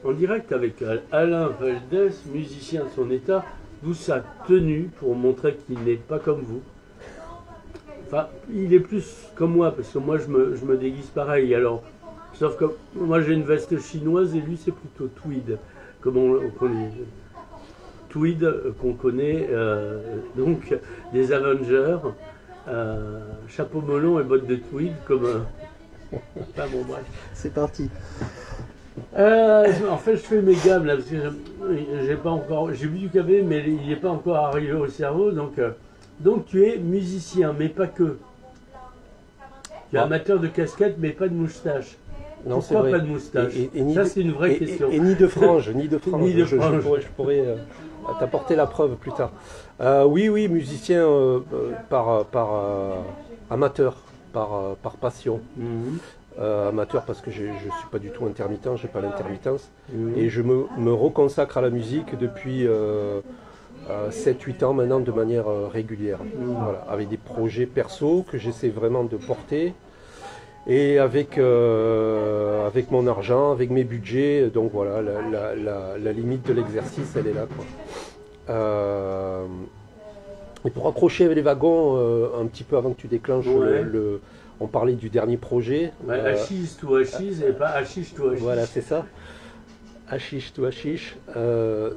en direct avec Alain Valdès, musicien de son état, d'où sa tenue pour montrer qu'il n'est pas comme vous. Enfin, il est plus comme moi, parce que moi je me déguise pareil. Alors, sauf que moi j'ai une veste chinoise et lui c'est plutôt tweed, comme on dit. Tweed qu'on connaît, donc des Avengers, chapeau melon et bottes de tweed, comme. Enfin bon, bref. C'est parti. En fait, je fais mes gammes là, parce que j'ai pas encore. J'ai bu du café, mais il n'est pas encore arrivé au cerveau, donc tu es musicien, mais pas que. Tu es amateur de casquette, mais pas de moustache. Non, c'est Pourquoi vrai. pas de moustache? Et ça, c'est une vraie question. Et ni de frange, ni de frange. Ni de frange. Je pourrais t'apporter la preuve plus tard. Oui, musicien par amateur, par passion. Amateur parce que je ne suis pas du tout intermittent, je n'ai pas l'intermittence. Et je me reconsacre à la musique depuis 7-8 ans maintenant de manière régulière. Voilà, avec des projets perso que j'essaie vraiment de porter. Et avec mon argent, avec mes budgets, donc voilà, la limite de l'exercice, elle est là, quoi. Et pour accrocher les wagons, un petit peu avant que tu déclenches on parlait du dernier projet. Hashish to hashish et pas hashish to hashish. Voilà, c'est ça. Hashish to hashish.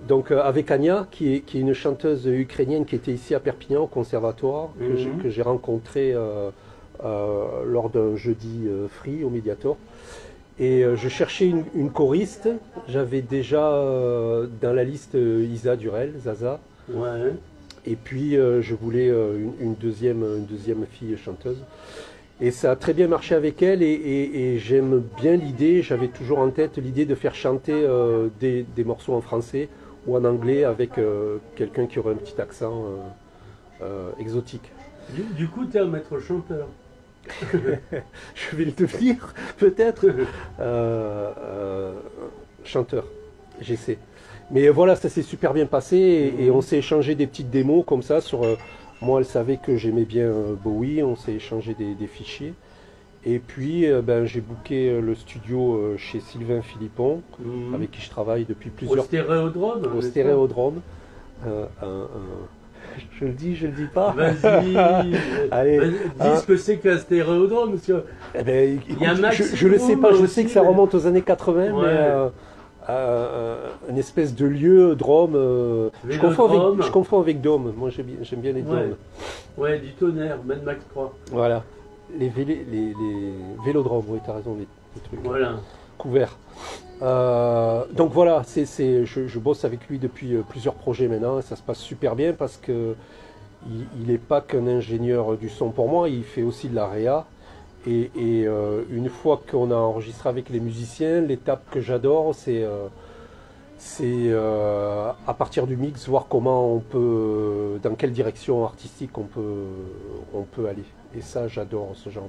Donc avec Anya, qui est une chanteuse ukrainienne qui était ici à Perpignan au conservatoire, que j'ai rencontrée lors d'un jeudi free au Mediator. Et je cherchais une choriste. J'avais déjà dans la liste Isa Durel, Zaza. Ouais. Et puis je voulais une deuxième fille chanteuse. Et ça a très bien marché avec elle et j'aime bien l'idée, j'avais toujours en tête l'idée de faire chanter des morceaux en français ou en anglais avec quelqu'un qui aurait un petit accent exotique. Du coup, tu es un maître chanteur. Je vais le devenir, peut-être. Chanteur, j'essaie. Mais voilà, ça s'est super bien passé et on s'est échangé des petites démos comme ça sur... moi, elle savait que j'aimais bien Bowie, on s'est échangé des fichiers. Et puis, j'ai booké le studio chez Sylvain Philippon, avec qui je travaille depuis plusieurs... Au Stéréodrome. Au Stéréodrome. Je le dis, je le dis pas. Vas-y. Allez, dis ce que c'est qu'un stéréodrome. Parce que écoute, je le sais pas, je sais que ça remonte aux années 80, mais une espèce de lieu, drôme. Je confonds avec dôme. Moi, j'aime bien les dômes. Ouais, du tonnerre, Mad Max 3. Voilà. Les vélodromes, oui, tu as raison, les trucs couverts. Donc voilà, je bosse avec lui depuis plusieurs projets maintenant et ça se passe super bien parce que il n'est pas qu'un ingénieur du son pour moi, il fait aussi de la réa. Et une fois qu'on a enregistré avec les musiciens, l'étape que j'adore, c'est à partir du mix, voir comment on peut, dans quelle direction artistique on peut aller. Et ça, j'adore ce genre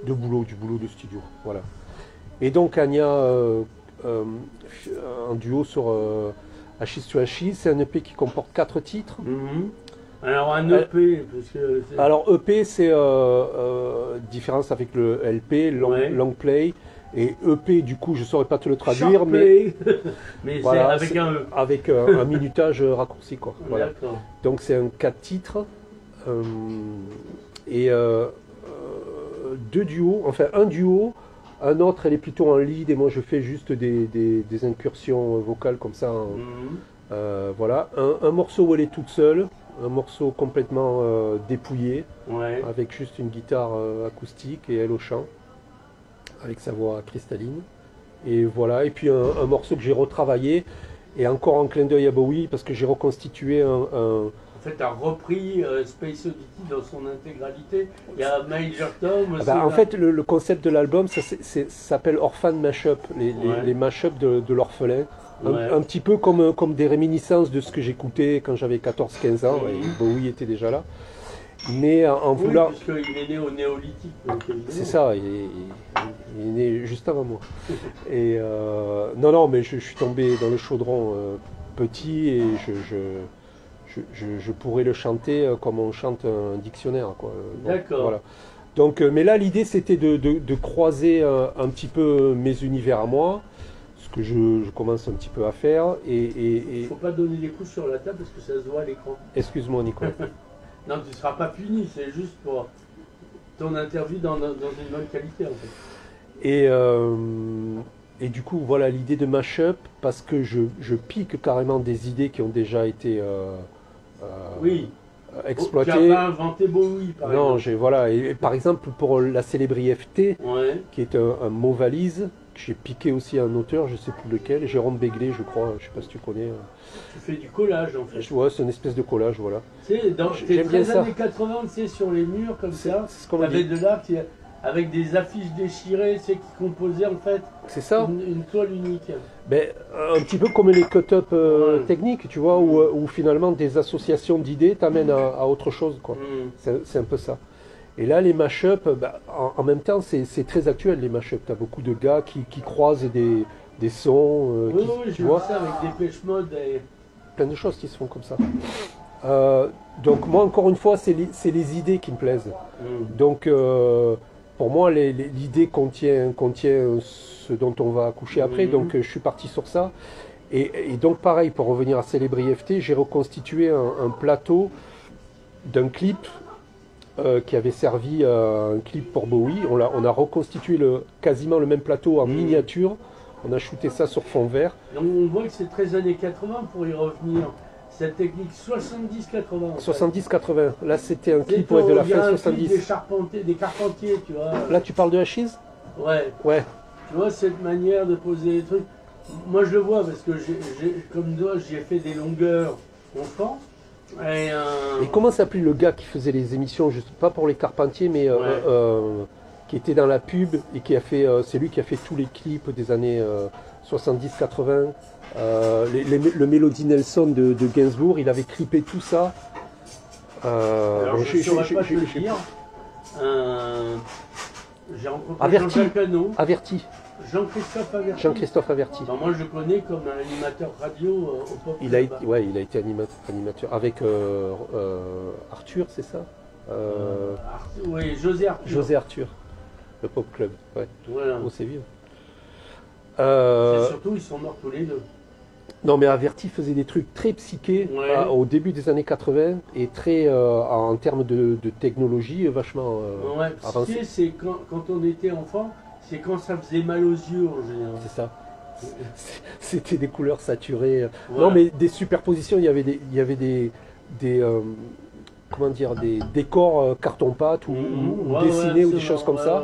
de boulot, du boulot de studio. Voilà. Et donc Anya, en duo sur Hashish to Hashish, c'est un EP qui comporte 4 titres. Alors un EP, alors EP, c'est différence avec le LP, long play. Et EP, du coup, je ne saurais pas te le traduire, mais voilà, c'est avec un E. Avec un minutage raccourci, quoi. Voilà. Donc c'est un 4 titres et 2 duos, enfin un duo, un autre, elle est plutôt en lead et moi je fais juste des incursions vocales comme ça. Voilà, un morceau où elle est toute seule. Un morceau complètement dépouillé, avec juste une guitare acoustique et elle au chant, avec sa voix cristalline. Et voilà, et puis un morceau que j'ai retravaillé, et encore en clin d'œil à Bowie, parce que j'ai reconstitué En fait, tu as repris Space Oddity dans son intégralité. Il y a Major Tom aussi. En fait, le concept de l'album, ça s'appelle Orphan Mashup, les mashups de l'orphelin. Un petit peu comme des réminiscences de ce que j'écoutais quand j'avais 14-15 ans, et Bowie était déjà là. Mais en voulant... puisqu'il est né au néolithique. C'est ça, il est né juste avant moi. Et non, mais je suis tombé dans le chaudron petit et je pourrais le chanter comme on chante un dictionnaire, quoi. D'accord. Voilà. Donc, mais là, l'idée, c'était de croiser un petit peu mes univers à moi, ce que je commence un petit peu à faire. Il ne faut pas donner des coups sur la table parce que ça se voit à l'écran. Excuse-moi, Nicolas. Non, tu ne seras pas puni, c'est juste pour ton interview dans une bonne qualité en fait. Et du coup, voilà l'idée de Mashup, parce que je pique carrément des idées qui ont déjà été oui. exploitées. Tu n'as pas inventé Bowie, par exemple. Non, voilà. Et par exemple, pour la célébrie FT, ouais. qui est un mot valise, que j'ai piqué aussi à un auteur, je ne sais plus lequel, Jérôme Béglé, je crois, je ne sais pas si tu connais. Tu fais du collage en fait. Ouais, c'est une espèce de collage, voilà. Tu sais, dans les années 80, tu sais, sur les murs comme ça, tu avais de l'art avec des affiches déchirées, tu sais, qui composaient en fait une toile unique. Ben, un petit peu comme les cut-up techniques, tu vois, où finalement des associations d'idées t'amènent à autre chose, quoi. C'est un peu ça. Et là, les mash-up, en même temps, c'est très actuel, les mash-up. Tu as beaucoup de gars qui croisent des sons. Oui, je vois ça avec Dépêche Mode. Plein de choses qui se font comme ça. Donc moi, encore une fois, c'est les idées qui me plaisent. Donc, pour moi, l'idée contient ce dont on va accoucher après. Donc, je suis parti sur ça. Et donc, pareil, pour revenir à Célébri FT, j'ai reconstitué un plateau d'un clip qui avait servi un clip pour Bowie. On a reconstitué quasiment le même plateau en miniature. On a shooté ça sur fond vert. Donc on voit que c'est très années 80 pour y revenir. Cette technique 70-80. 70-80. Là, c'était un clip de la fin 70. Des carpentiers, tu vois. Là, tu parles de Hachise ? Ouais. Ouais. Tu vois, cette manière de poser les trucs. Moi, je le vois parce que, comme toi, j'ai fait des longueurs enfants. Et comment s'appelait le gars qui faisait les émissions, juste pas pour les Carpentiers, mais qui était dans la pub et qui a fait, c'est lui qui a fait tous les clips des années 70-80, le Melody Nelson de Gainsbourg, il avait clippé tout ça. Alors je ne saurais pas te le dire. J'ai rencontré Jean-Jacques Hano. Averti. Jean-Christophe Averti. Jean-Christophe Averti. Ben, moi je le connais comme un animateur radio au Pop il a été animateur avec Arthur, c'est ça oui, José Arthur. José Arthur, le Pop Club. Ouais. Voilà. Oh, c'est vieux. Surtout, ils sont morts tous les deux. Non, mais Averti faisait des trucs très psychés au début des années 80 et très, en termes de technologie, vachement avancé. Psyché, c'est quand on était enfant. C'est quand ça faisait mal aux yeux en général. C'est ça. C'était des couleurs saturées. Voilà. Non, mais des superpositions. Il y avait des comment dire, des décors carton-pâte ou dessinés ou des choses comme ça.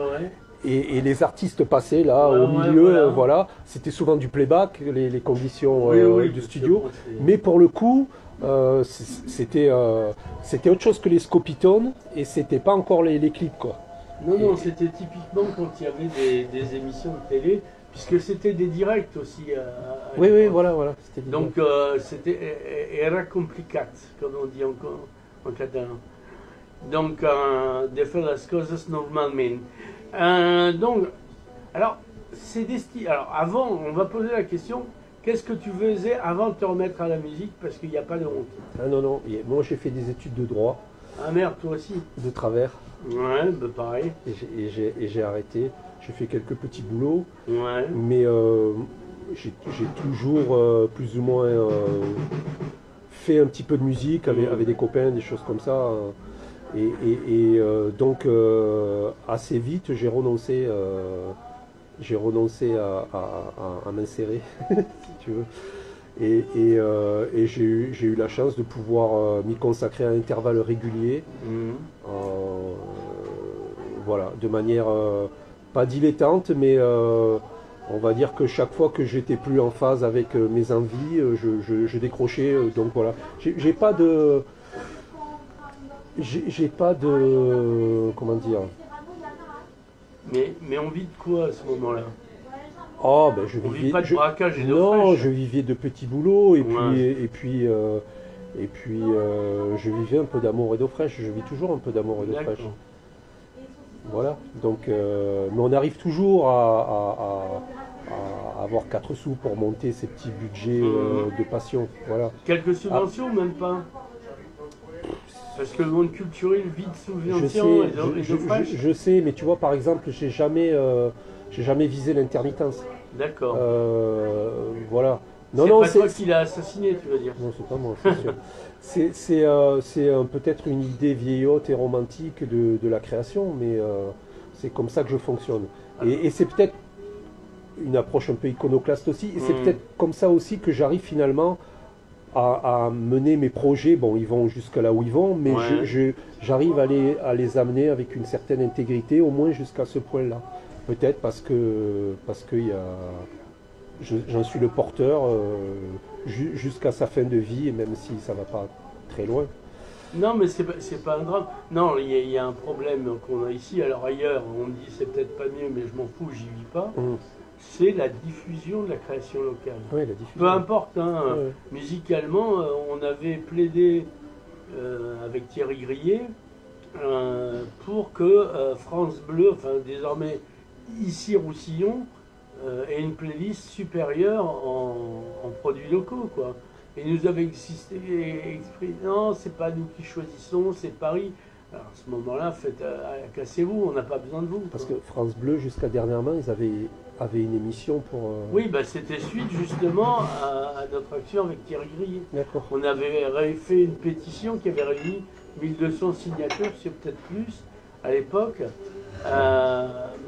Et les artistes passaient là au milieu. Voilà. C'était souvent du playback, les conditions du studio. Mais pour le coup, c'était autre chose que les scopitones et c'était pas encore les clips, quoi. Non, c'était typiquement quand il y avait des émissions de télé, puisque c'était des directs aussi. Oui, voilà. Donc c'était era complicat, comme on dit en catalan. Donc, de faire las cosas normalement. Donc, alors, alors, avant, on va poser la question, qu'est-ce que tu faisais avant de te remettre à la musique, parce qu'il n'y a pas de honte. Ah non, moi j'ai fait des études de droit. Ah merde, toi aussi. De travers. Ouais, bah pareil. Et j'ai arrêté. J'ai fait quelques petits boulots. Ouais. Mais j'ai toujours plus ou moins fait un petit peu de musique avec des copains, des choses comme ça. Donc assez vite, j'ai renoncé à m'insérer, si tu veux. Et j'ai eu la chance de pouvoir m'y consacrer à intervalles réguliers, voilà, de manière pas dilettante, mais on va dire que chaque fois que j'étais plus en phase avec mes envies, je décrochais. Donc voilà, j'ai pas de comment dire. Mais on vit de quoi à ce moment-là? Oh, ben on vit pas de braquage et de non, je vivais de petits boulots et puis je vivais un peu d'amour et d'eau fraîche. Je vis toujours un peu d'amour et d'eau fraîche. Voilà. Donc, mais on arrive toujours à avoir 4 sous pour monter ces petits budgets de passion. Voilà. Quelques subventions, même pas. Parce que le monde culturel vit de subventions et d'eau fraîche. Je sais, mais tu vois, par exemple, j'ai jamais visé l'intermittence. D'accord. Voilà. Non, non, c'est pas toi qui l'as assassiné, tu veux dire. Non, c'est pas moi, c'est sûr. C'est peut-être une idée vieillotte et romantique de la création, mais c'est comme ça que je fonctionne. Et c'est peut-être une approche un peu iconoclaste aussi, et c'est peut-être comme ça aussi que j'arrive finalement à mener mes projets. Bon, ils vont jusqu'à là où ils vont, mais j'arrive à les amener avec une certaine intégrité, au moins jusqu'à ce point-là. Peut-être parce que j'en suis le porteur jusqu'à sa fin de vie, et même si ça va pas très loin. Non, mais c'est pas un drame. Non, il y a un problème qu'on a ici. Alors ailleurs, on dit c'est peut-être pas mieux, mais je m'en fous, j'y vis pas. C'est la diffusion de la création locale. Oui, la diffusion. Peu importe, hein, musicalement, on avait plaidé avec Thierry Grillet pour que France Bleu, enfin désormais ici Roussillon, ait une playlist supérieure en produits locaux, quoi. Et nous avait exprimé, non, c'est pas nous qui choisissons, c'est Paris. Alors à ce moment-là, cassez-vous, on n'a pas besoin de vous. Parce que France Bleu, jusqu'à dernièrement, ils avaient une émission pour... Oui, bah, c'était suite justement à notre action avec Thierry Grillet. D'accord. On avait fait une pétition qui avait réuni 1200 signatures, c'est peut-être plus, à l'époque.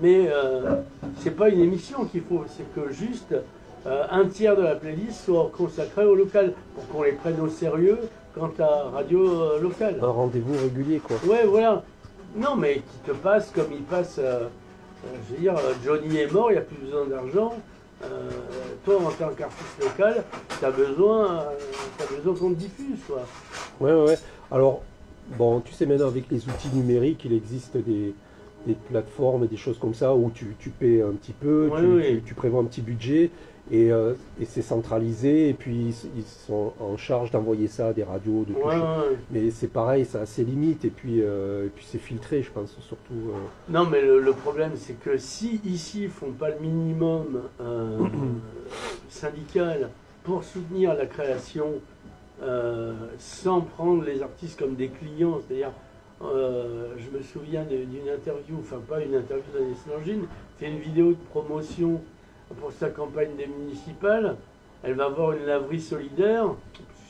Mais c'est pas une émission qu'il faut, c'est que juste un tiers de la playlist soit consacré au local, pour qu'on les prenne au sérieux quant à radio locale. Un rendez-vous régulier, quoi. Ouais, voilà. Non, mais qui te passe comme il passe, je veux dire, Johnny est mort, il n'y a plus besoin d'argent. Toi, en tant qu'artiste local, tu as besoin qu'on te diffuse, quoi. Ouais. Alors, bon, tu sais, maintenant, avec les outils numériques, il existe des plateformes et des choses comme ça où tu paies un petit peu, tu prévois un petit budget. Et c'est centralisé, et puis ils sont en charge d'envoyer ça à des radios, de tout ça. Mais c'est pareil, ça a ses limites, et puis c'est filtré, je pense, surtout. Non, mais le problème, c'est que si ici ils font pas le minimum syndical pour soutenir la création, sans prendre les artistes comme des clients, c'est-à-dire, je me souviens d'une interview, enfin pas une interview d'Agnès Langine, c'est une vidéo de promotion pour sa campagne des municipales. Elle va avoir une laverie solidaire,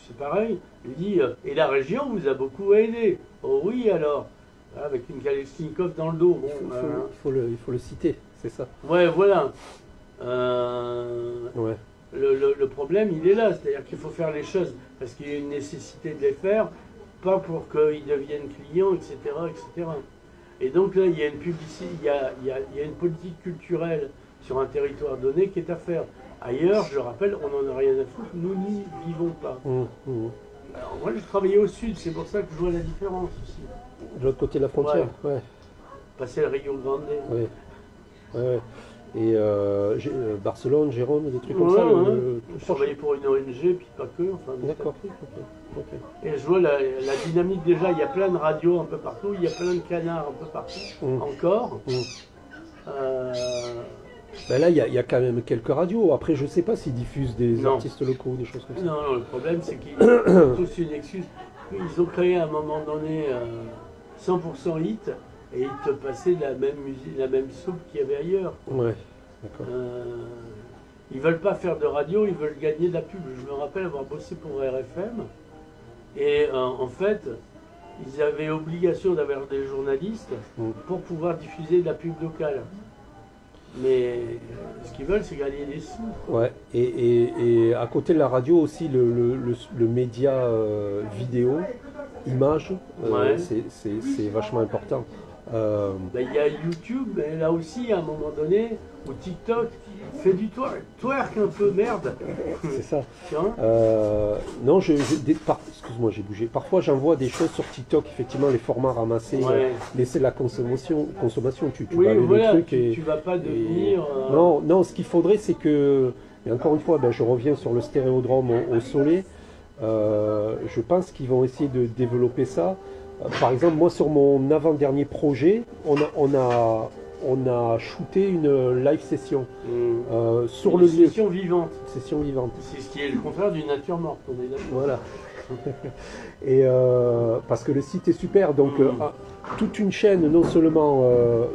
c'est pareil, elle dit et la région vous a beaucoup aidé. Oh oui, alors, avec une Kalachnikov dans le dos. Bon, il faut le citer, c'est ça. Ouais, voilà. Le problème, il est là, c'est-à-dire qu'il faut faire les choses parce qu'il y a une nécessité de les faire, pas pour qu'ils deviennent clients, etc., etc. Et donc là, il y a une publicité, il y a une politique culturelle sur un territoire donné qui est à faire. Ailleurs, je le rappelle, on n'en a rien à foutre, nous n'y vivons pas. Alors moi, j'ai travaillé au sud, c'est pour ça que je vois la différence aussi. De l'autre côté de la frontière, ouais. Passer le Rio Grande. Ouais. Et Barcelone, Gérone, des trucs comme ça. Je travaillais pour une ONG, puis pas que. Enfin, d'accord. Okay. Et je vois la dynamique déjà, il y a plein de radios un peu partout, il y a plein de canards un peu partout, encore. Ben là, il y a quand même quelques radios. Après, je sais pas s'ils diffusent des artistes locaux ou des choses comme ça. Non, le problème, c'est qu'ils ont tous une excuse. Ils ont créé à un moment donné 100% hit, et ils te passaient la même musique, la même soupe qu'il y avait ailleurs. Ouais, d'accord. Ils veulent pas faire de radio, ils veulent gagner de la pub. Je me rappelle avoir bossé pour RFM, et en fait, ils avaient obligation d'avoir des journalistes pour pouvoir diffuser de la pub locale. Mais ce qu'ils veulent, c'est gagner des sous. Ouais, et à côté de la radio aussi, le média vidéo, image, c'est vachement important. Il y a YouTube, mais là aussi, à un moment donné, ou TikTok, fait du twerk un peu, merde. C'est ça. Non, excuse-moi, j'ai bougé. Parfois, j'envoie des choses sur TikTok, effectivement, les formats ramassés, mais c'est la consommation. Tu vas le truc tu vas pas devenir... Non, ce qu'il faudrait, c'est que... Et encore une fois, je reviens sur le stéréodrome au Soleil. Je pense qu'ils vont essayer de développer ça. Par exemple, moi, sur mon avant-dernier projet, on a shooté une live session sur le lieu. Session vivante. Session vivante. C'est ce qui est le contraire d'une nature morte, on est d'accord. Voilà. Et parce que le site est super, donc toute une chaîne, non seulement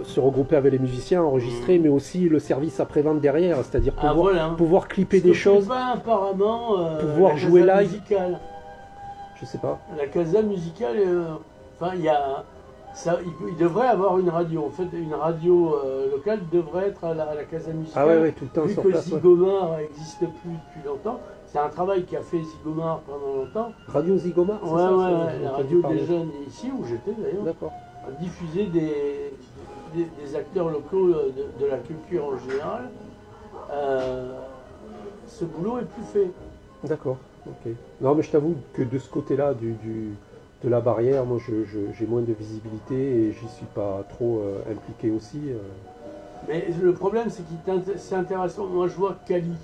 se regrouper avec les musiciens, enregistrer, mais aussi le service après-vente derrière, c'est-à-dire pouvoir clipper des choses, pas, apparemment, pouvoir jouer live. Musicale. Je sais pas. La casa musicale, enfin, il y a. Ça, il devrait avoir une radio. En fait, une radio locale devrait être à la casa musicale. Ah ouais, tout le temps vu sur que place. Zygomar n'existe plus depuis longtemps. C'est un travail qu'a fait Zygomar pendant longtemps. Radio Zygomar, c'est ouais, ça, ouais, la radio des jeunes ici où j'étais d'ailleurs. D'accord. Diffuser des acteurs locaux de la culture en général. Ce boulot est plus fait. D'accord. Ok. Non, mais je t'avoue que de ce côté-là de la barrière, moi j'ai moins de visibilité et j'y suis pas trop impliqué aussi. Mais le problème, c'est que c'est intéressant. Moi, je vois Cali,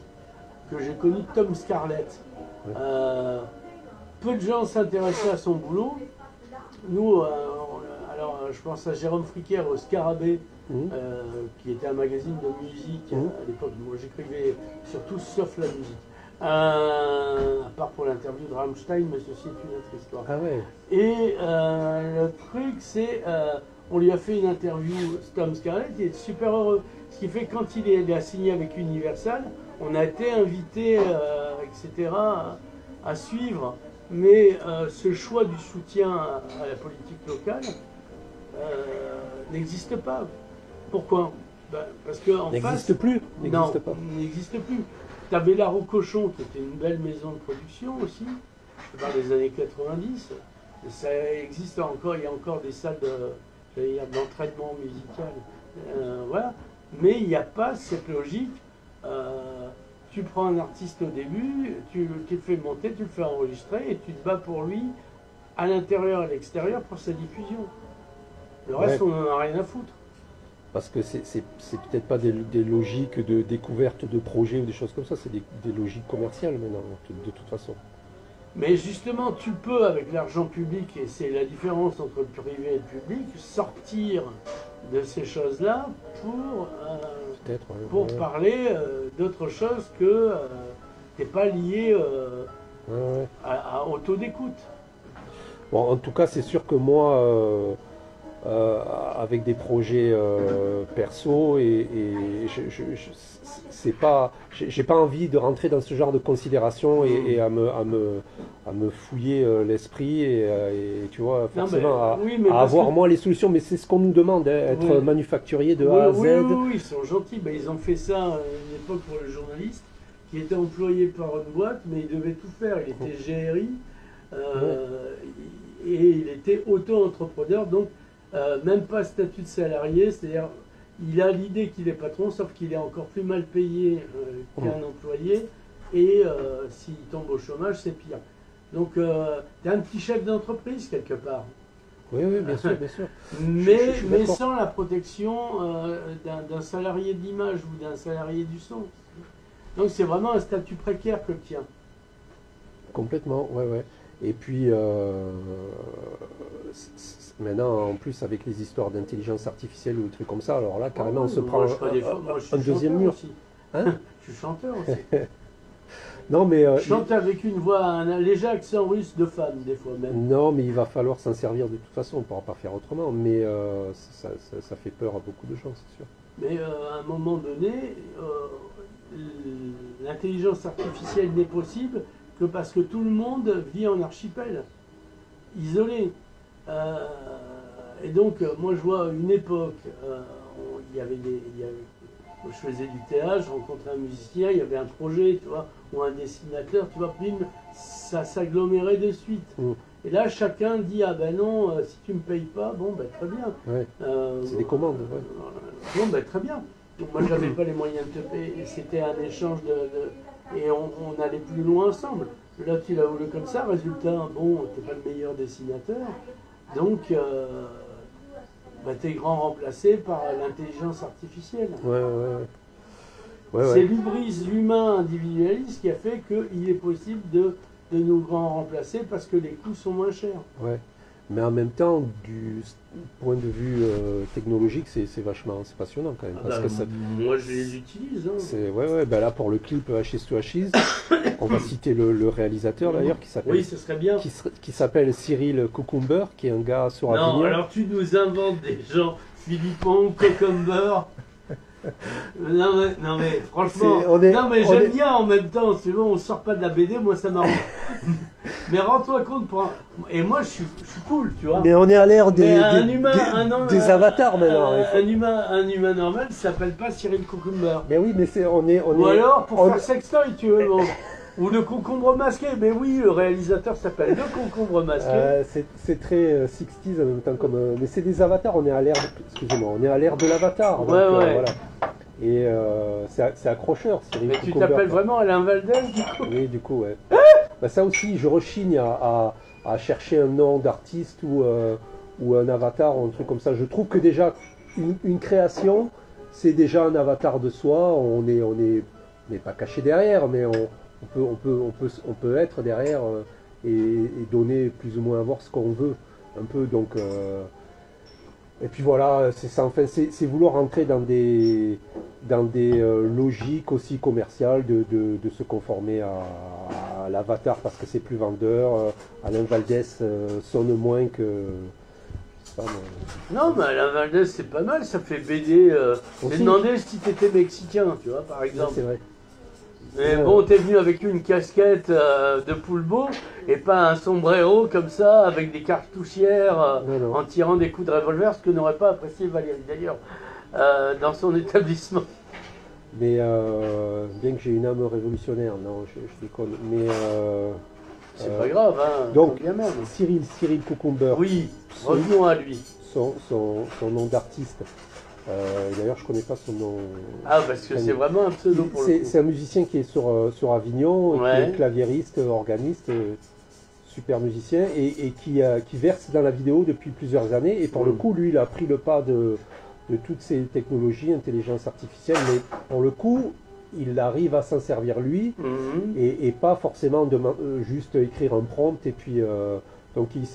que j'ai connu Tom Scarlett. Ouais. Peu de gens s'intéressaient à son boulot. Nous, alors je pense à Jérôme Fricker au Scarabée, qui était un magazine de musique à l'époque. Moi, j'écrivais sur tout sauf la musique. À part pour l'interview de Rammstein, mais ceci est une autre histoire. Ah ouais. Et le truc, c'est, on lui a fait une interview, Tom Scarlett, il est super heureux. Ce qui fait quand il a signé avec Universal, on a été invité, etc., à suivre. Mais ce choix du soutien à la politique locale n'existe pas. Pourquoi? Parce qu'en face... N'existe plus. N'existe pas. N'existe plus. Tu avais La Rocochon, qui était une belle maison de production aussi, je parle des années 90. Ça existe encore, il y a encore des salles d'entraînement musical. Voilà. Mais il n'y a pas cette logique. Tu prends un artiste au début, tu le fais monter, tu le fais enregistrer et tu te bats pour lui à l'intérieur et à l'extérieur pour sa diffusion. Le reste, on n'en a rien à foutre. Parce que c'est peut-être pas des logiques de découverte de projets ou des choses comme ça, c'est des logiques commerciales maintenant, de toute façon. Mais justement, tu peux, avec l'argent public, et c'est la différence entre le privé et le public, sortir de ces choses-là pour parler d'autre chose que t'es pas lié au taux d'écoute. Bon, en tout cas, c'est sûr que moi... avec des projets perso et j'ai pas envie de rentrer dans ce genre de considération et à me fouiller l'esprit et tu vois forcément à avoir moi les solutions, mais c'est ce qu'on nous demande, être manufacturier de A à Z. Oui, ils sont gentils, ils ont fait ça à une époque pour le journaliste qui était employé par une boîte, mais il devait tout faire, il était GRI et il était auto-entrepreneur, donc même pas statut de salarié, c'est-à-dire il a l'idée qu'il est patron, sauf qu'il est encore plus mal payé qu'un employé, et s'il tombe au chômage, c'est pire. Donc tu es un petit chef d'entreprise quelque part. Oui, bien sûr, bien sûr. mais sans la protection d'un salarié de l'image ou d'un salarié du son. Donc c'est vraiment un statut précaire que le tien. Complètement, ouais. Et puis maintenant, en plus, avec les histoires d'intelligence artificielle ou des trucs comme ça, alors là, carrément, on se prend un deuxième mur. Aussi. Hein? Je suis chanteur aussi. Non, mais je chante avec une voix, un léger accent russe de femme, des fois même. Non, mais il va falloir s'en servir de toute façon, on ne pourra pas faire autrement, mais ça fait peur à beaucoup de gens, c'est sûr. Mais à un moment donné, l'intelligence artificielle n'est possible que parce que tout le monde vit en archipel, isolé. Et donc, moi je vois une époque, je faisais du théâtre, je rencontrais un musicien, il y avait un projet, tu vois, ou un dessinateur, tu vois, bim, ça s'agglomérait de suite. Et là, chacun dit, ah ben non, si tu me payes pas, bon ben très bien. Ouais. C'est des commandes, Bon ben très bien. Donc moi j'avais pas les moyens de te payer, c'était un échange et on allait plus loin ensemble. Là tu l'as voulu comme ça, résultat, bon, t'es pas le meilleur dessinateur, donc t'es grand remplacé par l'intelligence artificielle. C'est l'hubris humain individualiste qui a fait qu'il est possible de nous grand remplacer parce que les coûts sont moins chers. Ouais. Mais en même temps, du point de vue technologique, c'est passionnant quand même. Parce que moi je les utilise. Hein. Ouais, ben là pour le clip Ashes to Ashes, on va citer le réalisateur d'ailleurs qui s'appelle. Oui, ce serait bien. Qui s'appelle Cyril Cucumber, qui est un gars sur Avignon. Non, alors tu nous inventes des gens, Philippon, Cucumber. Non mais franchement, j'aime bien en même temps, c'est bon, on sort pas de la BD, moi ça m'arrange. Mais rends-toi compte, et moi je suis cool, tu vois. Mais on est à l'ère des avatars maintenant. Un humain normal ne s'appelle pas Cyril Cucumber. Mais oui, mais Ou alors pour faire sextoy, tu veux. Bon. Ou le concombre masqué, mais oui, le réalisateur s'appelle le concombre masqué. C'est très 60s en même temps comme. Mais c'est des avatars, on est à l'ère. Excusez-moi, on est à l'ère de l'avatar. Ouais. Voilà. Et c'est accrocheur. Mais tu t'appelles vraiment Alain Valdez du coup? Oui, du coup, ouais. Bah, ça aussi, je rechigne à chercher un nom d'artiste ou un avatar ou un truc comme ça. Je trouve que déjà une création, c'est déjà un avatar de soi. On n'est pas caché derrière, mais on peut être derrière et donner plus ou moins à voir ce qu'on veut un peu. Donc et puis voilà, c'est ça. Enfin, c'est vouloir entrer dans des logiques aussi commerciales de se conformer à l'avatar parce que c'est plus vendeur. Alain Valdez sonne moins que. Non, mais Alain Valdez c'est pas mal, ça fait BD. J'ai demandé si t'étais mexicain, tu vois, par exemple. C'est vrai. Mais bon, t'es venu avec une casquette de poulbeau et pas un sombrero comme ça, avec des cartouchières en tirant des coups de revolver, ce que n'aurait pas apprécié Valérie d'ailleurs dans son établissement. Mais bien que j'ai une âme révolutionnaire, non, je déconne. Mais c'est pas grave, hein. Donc, bien même. Cyril Cucumber. Oui, revenons à lui. Son nom d'artiste. D'ailleurs, je connais pas son nom. Ah, parce que c'est vraiment un pseudo pour le coup. C'est un musicien qui est sur Avignon, qui est claviériste, organiste, super musicien, et qui verse dans la vidéo depuis plusieurs années. Et pour le coup, lui, il a pris le pas de toutes ces technologies, intelligence artificielle, mais pour le coup, il arrive à s'en servir lui, et pas forcément juste écrire un prompt, et puis... donc il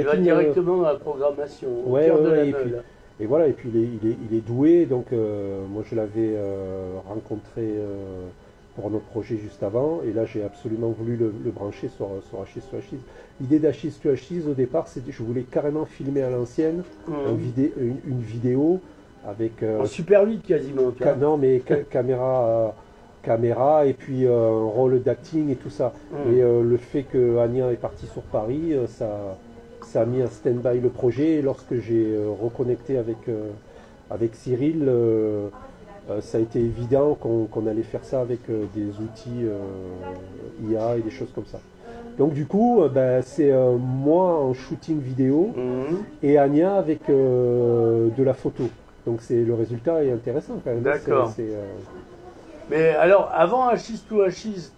va directement dans la programmation, au cœur de la meule. Et voilà, et puis il est doué, donc moi je l'avais rencontré pour notre projet juste avant, et là j'ai absolument voulu le brancher sur Ashes to Ashes. L'idée d'Ashes to Ashes au départ, c'est que je voulais carrément filmer à l'ancienne une vidéo avec... en Super 8 quasiment, tu vois. Non, mais caméra et puis un rôle d'acting et tout ça. Et le fait que Anya est partie sur Paris, ça a mis en stand-by le projet, et lorsque j'ai reconnecté avec Cyril, ça a été évident qu'on allait faire ça avec des outils IA et des choses comme ça. Donc du coup, c'est moi en shooting vidéo et Anya avec de la photo. Donc le résultat est intéressant quand même. D'accord. Mais alors, avant Ashes to Ashes,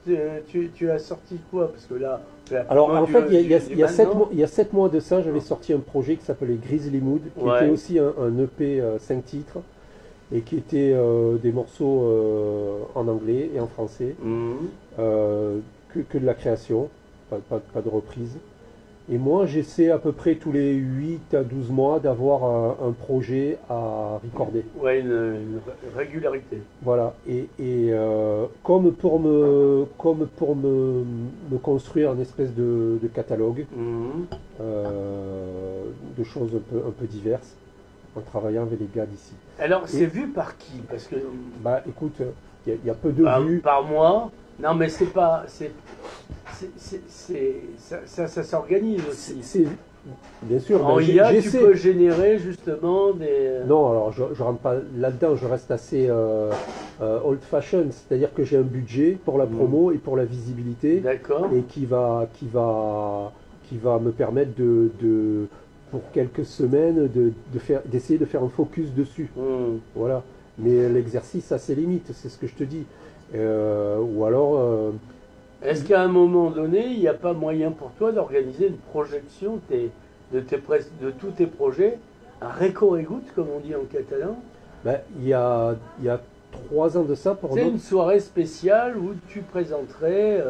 tu as sorti quoi? Parce que là... Alors en fait, il y a 7 mois de ça, j'avais sorti un projet qui s'appelait Grizzly Mood, qui était aussi un EP 5 titres, et qui était des morceaux en anglais et en français, que de la création, pas de reprise. Et moi, j'essaie à peu près tous les 8 à 12 mois d'avoir un projet à recorder. Ouais, une régularité. Voilà. Et comme pour me construire une espèce de catalogue de choses un peu diverses, en travaillant avec les gars d'ici. Alors, c'est vu par qui? Parce que... Bah, écoute, il y a peu de vues. Par mois. Non, mais c'est pas... Ça s'organise aussi. Bien sûr. En IA, tu peux générer justement des... Non, alors je rentre pas là-dedans, je reste assez old fashion, c'est-à-dire que j'ai un budget pour la promo et pour la visibilité. D'accord. Et qui va me permettre pour quelques semaines d'essayer de faire un focus dessus. Voilà. Mais l'exercice a ses limites, c'est ce que je te dis. Ou alors... Est-ce qu'à un moment donné, il n'y a pas moyen pour toi d'organiser une projection de tous tes projets, un réco-égout, comme on dit en catalan? Il y a 3 ans de ça pour c'est une soirée spéciale où tu présenterais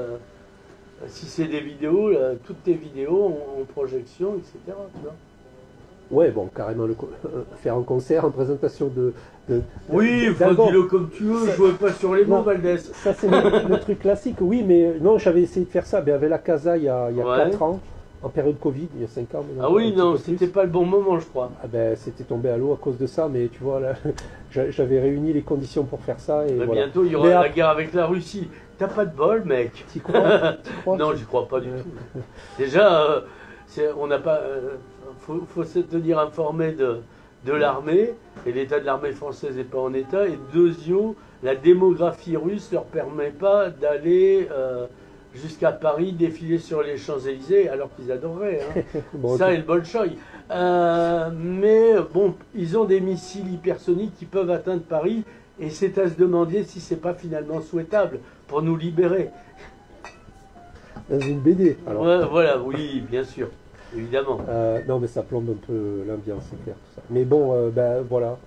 Si c'est des vidéos, là, toutes tes vidéos en projection, etc. Tu vois. Ouais, bon, carrément, faire un concert en présentation Oui, dis-le comme tu veux, je ne pas sur les mots, Valdès. Ça, c'est le truc classique, oui, mais non, j'avais essayé de faire ça avec la Casa il y a 4 ans, en période Covid, il y a 5 ans. Ah oui, non, c'était pas le bon moment, je crois. Ah ben, c'était tombé à l'eau à cause de ça, mais tu vois, là, j'avais réuni les conditions pour faire ça. Et bah, voilà. Bientôt, il y aura la guerre avec la Russie. T'as pas de bol, mec. T'y crois, Non, j'y crois pas du tout. Déjà, on n'a pas. Faut se tenir informé de l'armée, et l'état de l'armée française n'est pas en état. Et deuxièmement, la démographie russe ne leur permet pas d'aller jusqu'à Paris défiler sur les Champs-Élysées, alors qu'ils adoreraient. Hein. Bon, ça et le Bolchoï. Mais bon, ils ont des missiles hypersoniques qui peuvent atteindre Paris, et c'est à se demander si c'est pas finalement souhaitable pour nous libérer. Dans une BD, alors. Ouais, voilà, oui, bien sûr, évidemment. Non, mais ça plombe un peu l'ambiance, c'est clair, tout ça. Mais bon, ben voilà.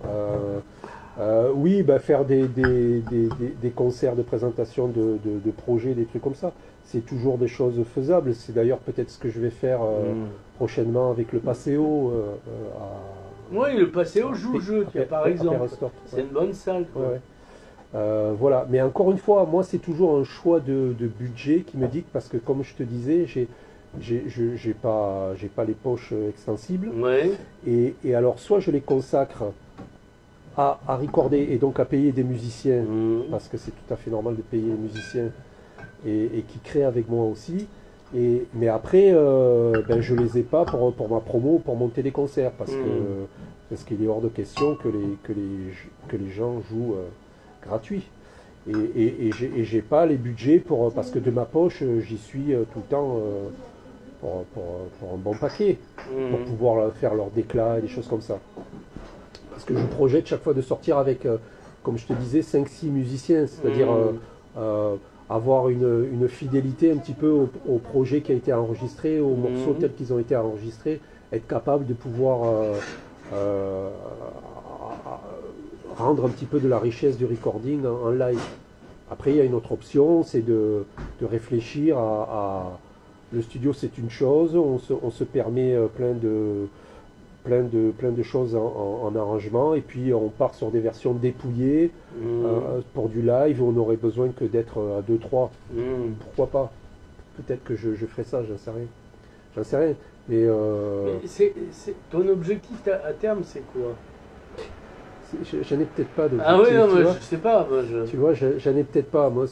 Oui, ben, faire des concerts de présentation de projets, des trucs comme ça, c'est toujours des choses faisables. C'est d'ailleurs peut-être ce que je vais faire prochainement avec le Paseo. Oui, le Paseo joue jeu, par exemple. C'est une bonne salle. Quoi. Ouais, ouais. Voilà, mais encore une fois, moi c'est toujours un choix de budget qui me dit que, parce que comme je te disais, j'ai pas les poches extensibles. Ouais. Et alors soit je les consacre à recorder et donc à payer des musiciens, parce que c'est tout à fait normal de payer les musiciens et qui créent avec moi aussi. Mais après, ben, je les ai pas pour ma promo, pour monter des concerts, parce qu'il est hors de question que les gens jouent gratuit. Et j'ai pas les budgets parce que de ma poche, j'y suis tout le temps pour un bon paquet, pour pouvoir faire leurs déclats et des choses comme ça. Parce que je projette chaque fois de sortir avec, comme je te disais, 5-6 musiciens, c'est-à-dire avoir une fidélité un petit peu au projet qui a été enregistré, aux morceaux tels qu'ils ont été enregistrés, être capable de pouvoir rendre un petit peu de la richesse du recording en live. Après, il y a une autre option, c'est de réfléchir à... Le studio, c'est une chose, on se permet plein de choses en arrangement, et puis on part sur des versions dépouillées pour du live où on n'aurait besoin que d'être à 2-3. Pourquoi pas? Peut-être que je ferai ça, j'en sais rien. J'en sais rien. Mais ton objectif à terme, c'est quoi? J'en ai peut-être pas d'objectif. Ah oui, non, mais je sais pas. Tu vois, j'en ai peut-être pas. Moi,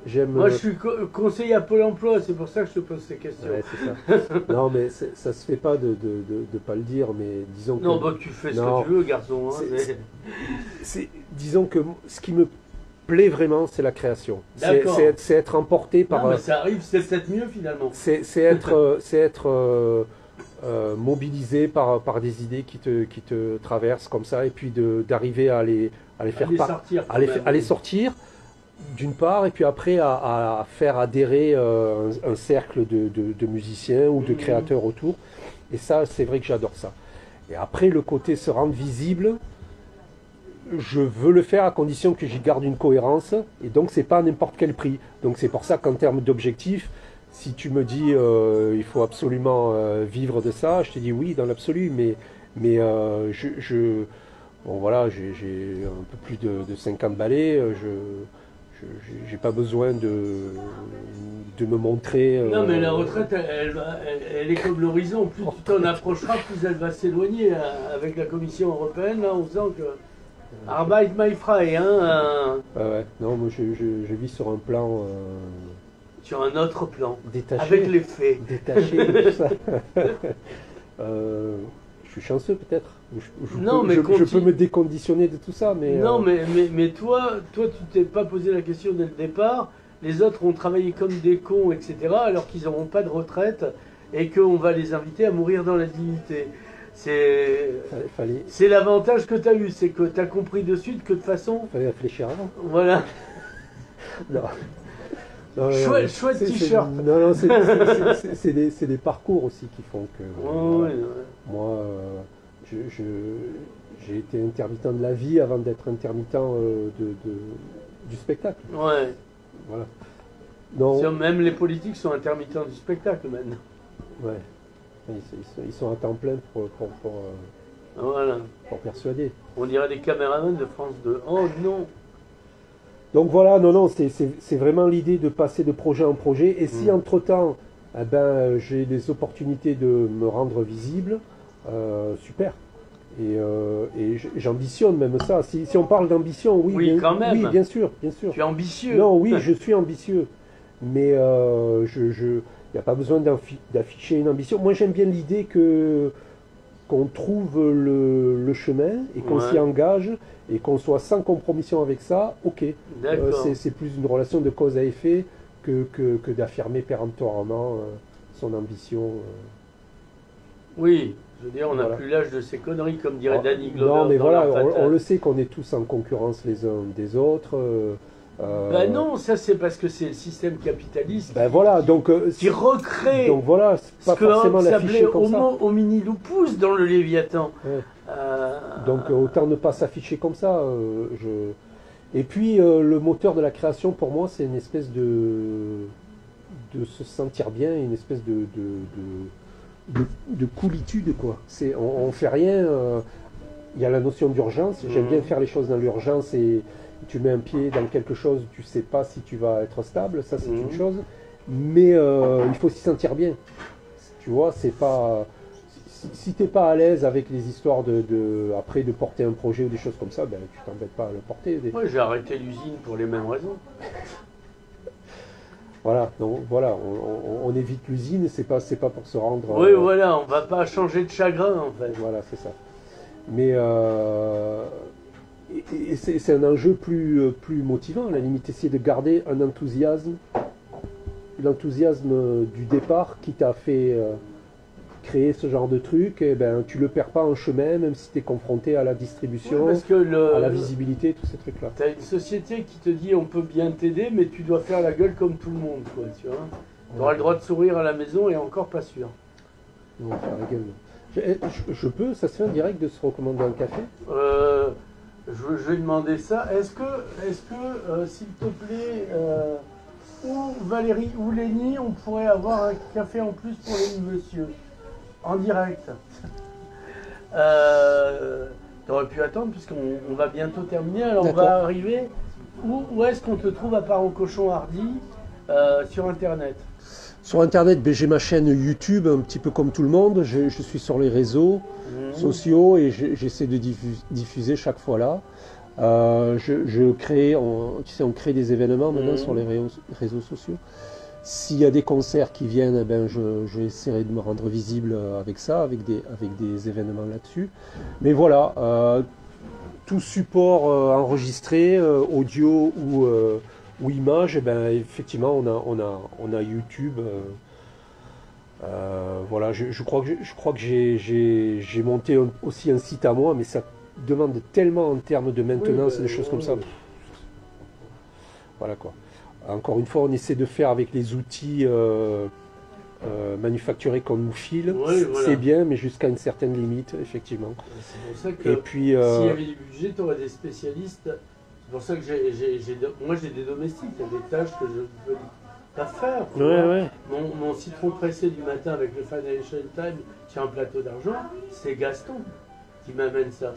j'aime. Moi, je suis conseiller à Pôle emploi, c'est pour ça que je te pose ces questions. Ouais, c'est ça. Non, mais ça se fait pas de pas le dire, mais disons que. Non, bah tu fais ce que tu veux, garçon. Hein, disons que ce qui me plaît vraiment, c'est la création. C'est être emporté par. Non, mais ça arrive, c'est peut-être mieux finalement. C'est être mobilisé par des idées qui te traversent comme ça, et puis d'arriver à les sortir d'une part, et puis après à faire adhérer un cercle de musiciens ou de créateurs autour. Et ça, c'est vrai que j'adore ça. Et après, le côté se rendre visible, je veux le faire à condition que j'y garde une cohérence, et donc c'est pas à n'importe quel prix. Donc c'est pour ça qu'en termes d'objectifs, si tu me dis il faut absolument vivre de ça, je te dis oui dans l'absolu, mais bon voilà, j'ai un peu plus de 50 ballets, j'ai pas besoin de me montrer. Non, mais la retraite, elle est comme l'horizon. Plus tu t'en approcheras, plus elle va s'éloigner avec la Commission européenne, là, en faisant que Arbeit my frei, hein. Ouais, non, moi je vis sur un plan. Sur un autre plan, détaché, avec les faits. Détaché de tout ça. Je suis chanceux peut-être. Je peux me déconditionner de tout ça, mais... Non, mais toi, tu t'es pas posé la question dès le départ. Les autres ont travaillé comme des cons, etc., alors qu'ils n'auront pas de retraite et qu'on va les inviter à mourir dans la dignité. C'est l'avantage que tu as eu, c'est que tu as compris de suite que de toute façon... Il fallait réfléchir avant. Voilà. Non. Chouette t-shirt. Non, c'est des parcours aussi qui font que... Moi, j'ai été intermittent de la vie avant d'être intermittent du spectacle. Ouais. Voilà. Non. Même les politiques sont intermittents du spectacle maintenant. Ouais. Ils sont à temps plein Voilà. pour persuader. On dirait des caméramans de France 2. Oh non. Donc voilà, non, c'est vraiment l'idée de passer de projet en projet. Et si entre-temps, eh ben, j'ai des opportunités de me rendre visible, super. Et j'ambitionne même ça. Si on parle d'ambition, oui, Oui, quand même. Oui, bien sûr. Tu es ambitieux. Non, oui, je suis ambitieux. Mais il n'y a pas besoin d'afficher une ambition. Moi, j'aime bien l'idée qu'on trouve le chemin et qu'on s'y engage et qu'on soit sans compromission avec ça, ok. C'est plus une relation de cause à effet que d'affirmer péremptoirement son ambition. Oui, je veux dire, on n'a plus l'âge de ces conneries, comme dirait Danny Glover. Non, mais voilà, on le sait qu'on est tous en concurrence les uns des autres. Ben non, ça c'est parce que c'est le système capitaliste qui recrée donc voilà, c'est pas forcément l'afficher comme ça. Au mini Lupus dans le Léviathan. Ouais. Donc autant ne pas s'afficher comme ça. Et puis le moteur de la création pour moi c'est une espèce de se sentir bien, une espèce de coolitude quoi. On fait rien. Il y a la notion d'urgence. J'aime bien faire les choses dans l'urgence et tu mets un pied dans quelque chose, tu sais pas si tu vas être stable, ça c'est une chose, mais il faut s'y sentir bien. Tu vois, c'est pas. Si t'es pas à l'aise avec les histoires après de porter un projet ou des choses comme ça, ben tu t'embêtes pas à le porter. Moi j'ai arrêté l'usine pour les mêmes raisons. Voilà, donc voilà, on évite l'usine, c'est pas pour se rendre. Oui, voilà, on va pas changer de chagrin en fait. Voilà, c'est ça. Mais et c'est un enjeu plus motivant, à la limite, essayer de garder un enthousiasme, l'enthousiasme du départ qui t'a fait créer ce genre de truc, et ben, tu le perds pas en chemin, même si tu es confronté à la distribution, à la visibilité, tous ces trucs-là. Tu as une société qui te dit on peut bien t'aider, mais tu dois faire la gueule comme tout le monde, quoi, tu vois. Tu auras le droit de sourire à la maison et encore pas sûr. Non, faire la gueule. Je peux, ça se fait en direct de se recommander un café je vais demander ça. Est-ce que s'il te plaît, ou Valérie ou Lénie, on pourrait avoir un café en plus pour les messieurs en direct. T'aurais pu attendre puisqu'on va bientôt terminer. Alors on va arriver. Où est-ce qu'on te trouve à part au cochon hardy sur Internet? Sur Internet, j'ai ma chaîne YouTube, un petit peu comme tout le monde. Je suis sur les réseaux sociaux et j'essaie de diffuser chaque fois là. Je crée, on crée des événements maintenant sur les réseaux sociaux. S'il y a des concerts qui viennent, ben je essaierai de me rendre visible avec ça, avec des événements là-dessus. Mais voilà, tout support enregistré, audio ou image, ben effectivement on a YouTube. Voilà, je crois que j'ai monté aussi un site à moi, mais ça demande tellement en termes de maintenance et des choses comme ça. Voilà quoi. Encore une fois, on essaie de faire avec les outils manufacturés qu'on nous file. C'est bien, mais jusqu'à une certaine limite, effectivement. C'est pour ça que et puis, s'il y avait du budget, tu aurais des spécialistes. C'est pour ça que moi j'ai des domestiques, il y a des tâches que je ne peux pas faire. Mon citron pressé du matin avec le Financial Times sur un plateau d'argent, c'est Gaston qui m'amène ça.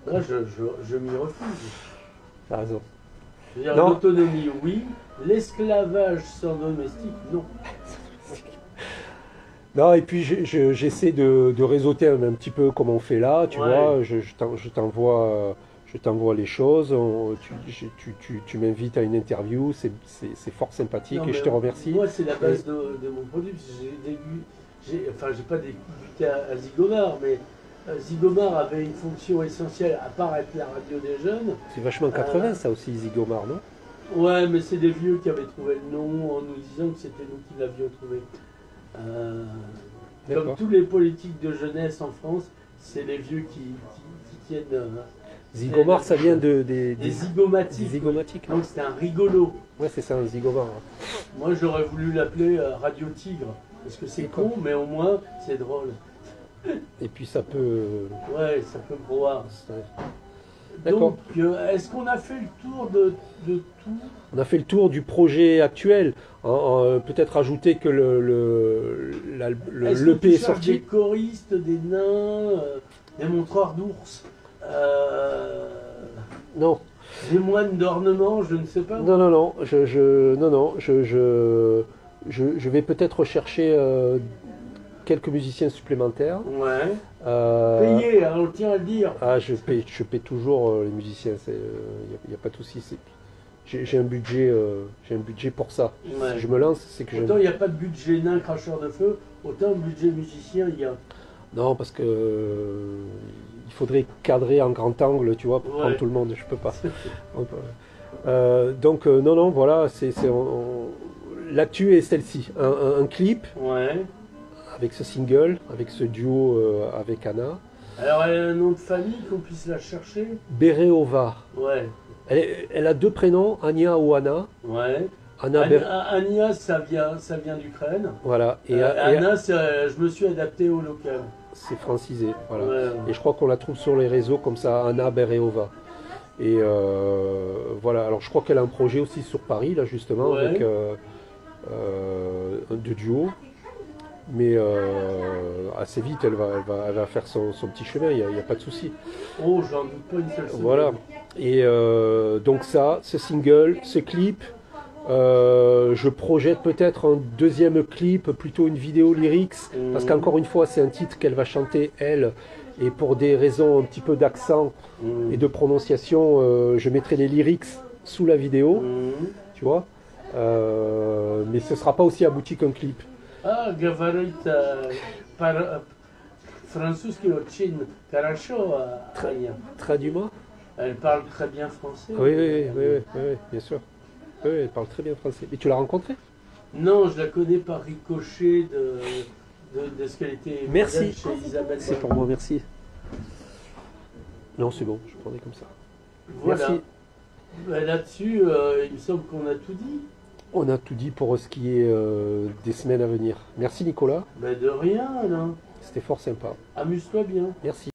Là, je m'y refuse. T'as raison. Je veux dire, l'autonomie, oui. L'esclavage sans domestique, non. Non, et puis j'essaie de réseauter un petit peu comme on fait là, tu vois. Je t'envoie les choses, tu m'invites à une interview, c'est fort sympathique et je te remercie. Moi, c'est la base de mon produit. J'ai pas débuté à Zigomar, mais Zigomar avait une fonction essentielle, à part être la radio des jeunes. C'est vachement 80 ça aussi, Zigomar, non? Ouais, mais c'est des vieux qui avaient trouvé le nom en nous disant que c'était nous qui l'avions trouvé. Comme tous les politiques de jeunesse en France, c'est les vieux qui tiennent... Zigomar, ça vient des zygomatiques. Zygomatiques. Donc c'était un rigolo. Ouais, c'est ça, un zygomar. Moi, j'aurais voulu l'appeler Radio Tigre, parce que c'est con, mais au moins, c'est drôle. Et puis ça peut... Ouais, ça peut broyer. D'accord. Donc, est-ce qu'on a fait le tour de tout? On a fait le tour du projet actuel. Peut-être ajouter que Est-ce que l'EP tu est cherches sorti. des choristes, des nains, des montreurs d'ours, Non, des moines d'ornement, je ne sais pas. non, non, non. Je vais peut-être rechercher quelques musiciens supplémentaires. Ouais. Euh, Payé, hein, on tient à le dire. Ah, je paie toujours les musiciens, il n'y a pas de souci. J'ai un budget pour ça. Ouais. Si je me lance, c'est que Autant il n'y a pas de budget nain cracheur de feu, autant budget musicien il y a. Non, parce que il faudrait cadrer en grand angle, tu vois, pour Ouais. prendre tout le monde. Je peux pas. Donc non, non, voilà, l'actu est celle-ci. Un clip Ouais. avec ce single, avec ce duo avec Anna. Alors elle a un nom de famille qu'on puisse la chercher? Bereova. Ouais. Elle a deux prénoms, Anya ou Anna. Ouais. Anna Ania, ça vient d'Ukraine. Voilà. Et Anna, je me suis adapté au local. c'est francisé. Voilà. Ouais. Et je crois qu'on la trouve sur les réseaux comme ça, Anna Bereova. Et voilà. Alors je crois qu'elle a un projet aussi sur Paris, là justement, Ouais. avec de duo. Mais assez vite, elle va faire son petit chemin, il n'y a pas de souci. Oh, j'en doute pas une seule seconde. Voilà. Et donc ça, ce single, ce clip, je projette peut-être un deuxième clip, plutôt une vidéo lyrics, parce qu'encore une fois, c'est un titre qu'elle va chanter, elle, et pour des raisons un petit peu d'accent et de prononciation, je mettrai les lyrics sous la vidéo, tu vois. Mais ce ne sera pas aussi abouti qu'un clip. Ah, говорит французский очень хорошо, Anya. Traduis-moi. Elle parle très bien français. Oui, bien sûr. Oui, elle parle très bien français. Mais tu l'as rencontrée? Non, je la connais par ricochet de ce qu'elle était Merci. modèle chez Isabelle. C'est pour moi, merci. Non, c'est bon, je prendrai comme ça. Voilà. Merci. Ben, là-dessus, il me semble qu'on a tout dit. On a tout dit pour ce qui est des semaines à venir. Merci Nicolas, Ben, de rien, là. c'était fort sympa. Amuse-toi bien. Merci.